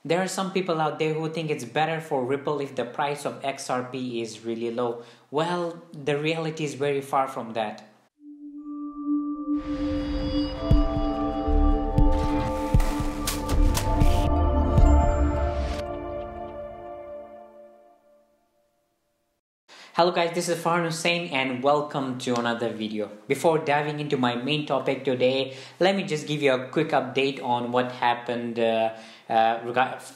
There are some people out there who think it's better for Ripple if the price of XRP is really low. Well, the reality is very far from that. Hello guys, this is Farhan Hussain and welcome to another video. Before diving into my main topic today, let me just give you a quick update on what happened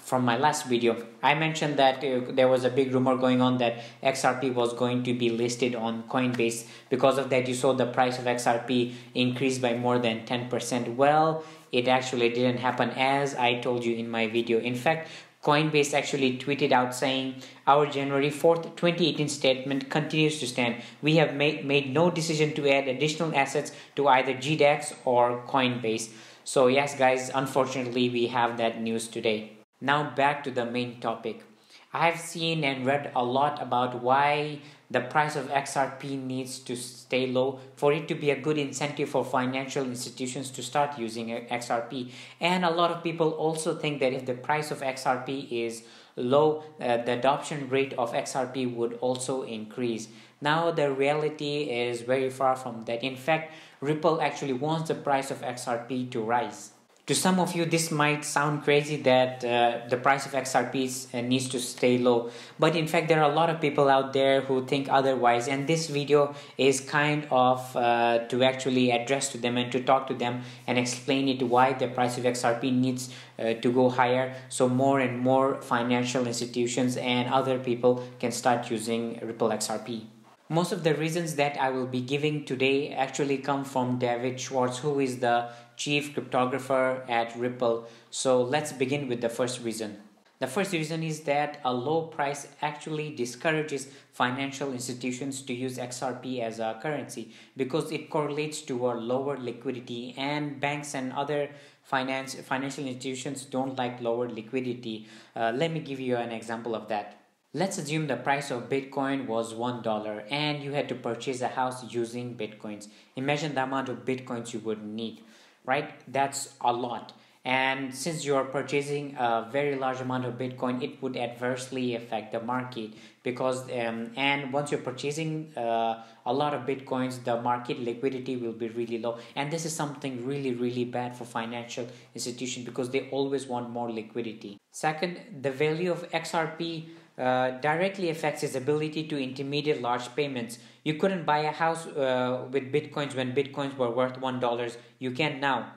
from my last video. I mentioned that there was a big rumor going on that XRP was going to be listed on Coinbase. Because of that, you saw the price of XRP increase by more than 10%. Well, it actually didn't happen as I told you in my video. In fact, Coinbase actually tweeted out saying, our January 4th, 2018 statement continues to stand. We have made no decision to add additional assets to either GDAX or Coinbase. So yes guys, unfortunately we have that news today. Now back to the main topic. I have seen and read a lot about why the price of XRP needs to stay low for it to be a good incentive for financial institutions to start using XRP. And a lot of people also think that if the price of XRP is low, the adoption rate of XRP would also increase. Now the reality is very far from that. In fact, Ripple actually wants the price of XRP to rise. To some of you, this might sound crazy that the price of XRP needs to stay low. But in fact, there are a lot of people out there who think otherwise. And this video is kind of to actually address to them and to talk to them and explain it why the price of XRP needs to go higher. So more and more financial institutions and other people can start using Ripple XRP. Most of the reasons that I will be giving today actually come from David Schwartz, who is the chief cryptographer at Ripple. So let's begin with the first reason. The first reason is that a low price actually discourages financial institutions to use XRP as a currency because it correlates to a lower liquidity, and banks and other financial institutions don't like lower liquidity. Let me give you an example of that. Let's assume the price of Bitcoin was $1 and you had to purchase a house using Bitcoins. Imagine the amount of Bitcoins you would need, right? That's a lot. And since you're purchasing a very large amount of Bitcoin, it would adversely affect the market because and once you're purchasing a lot of Bitcoins, the market liquidity will be really low. And this is something really bad for financial institutions because they always want more liquidity. Second, the value of XRP directly affects its ability to intermediate large payments. You couldn't buy a house with Bitcoins when Bitcoins were worth $1. You can now.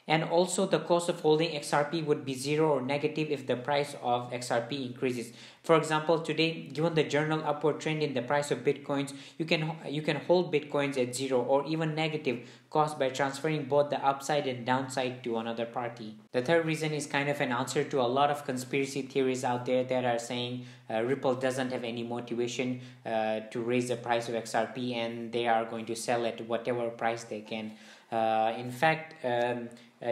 And also the cost of holding XRP would be zero or negative if the price of XRP increases. For example, today, given the general upward trend in the price of Bitcoins, you can hold Bitcoins at zero or even negative cost by transferring both the upside and downside to another party. The third reason is kind of an answer to a lot of conspiracy theories out there that are saying Ripple doesn't have any motivation to raise the price of XRP and they are going to sell at whatever price they can. In fact,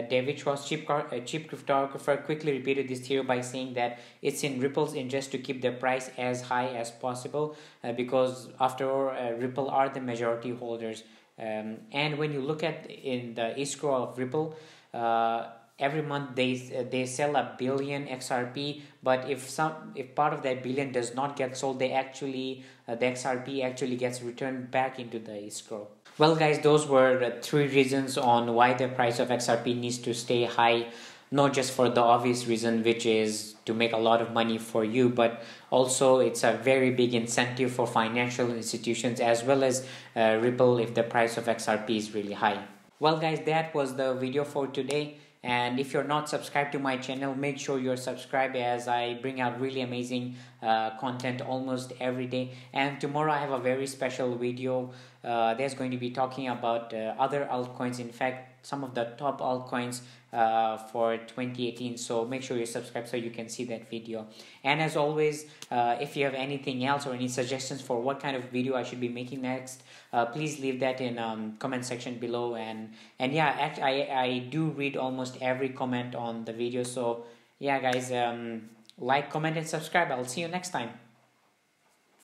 David Schwartz, chief cryptographer, quickly repeated this theory by saying that it's in Ripple's interest to keep the price as high as possible because after all, Ripple are the majority holders. And when you look at in the escrow of Ripple, every month they sell 1 billion XRP, but if part of that billion does not get sold, they actually the XRP actually gets returned back into the escrow. Well guys, those were the 3 reasons on why the price of XRP needs to stay high, not just for the obvious reason, which is to make a lot of money for you, but also it's a very big incentive for financial institutions as well as Ripple if the price of XRP is really high. Well guys, that was the video for today. And if you're not subscribed to my channel, make sure you're subscribed as I bring out really amazing content almost every day. And tomorrow I have a very special video that's going to be talking about other altcoins. In fact, some of the top altcoins for 2018. So make sure you subscribe so you can see that video. And as always, if you have anything else or any suggestions for what kind of video I should be making next, please leave that in comment section below. And yeah, actually I do read almost every comment on the video. So yeah guys, like, comment and subscribe. I'll see you next time.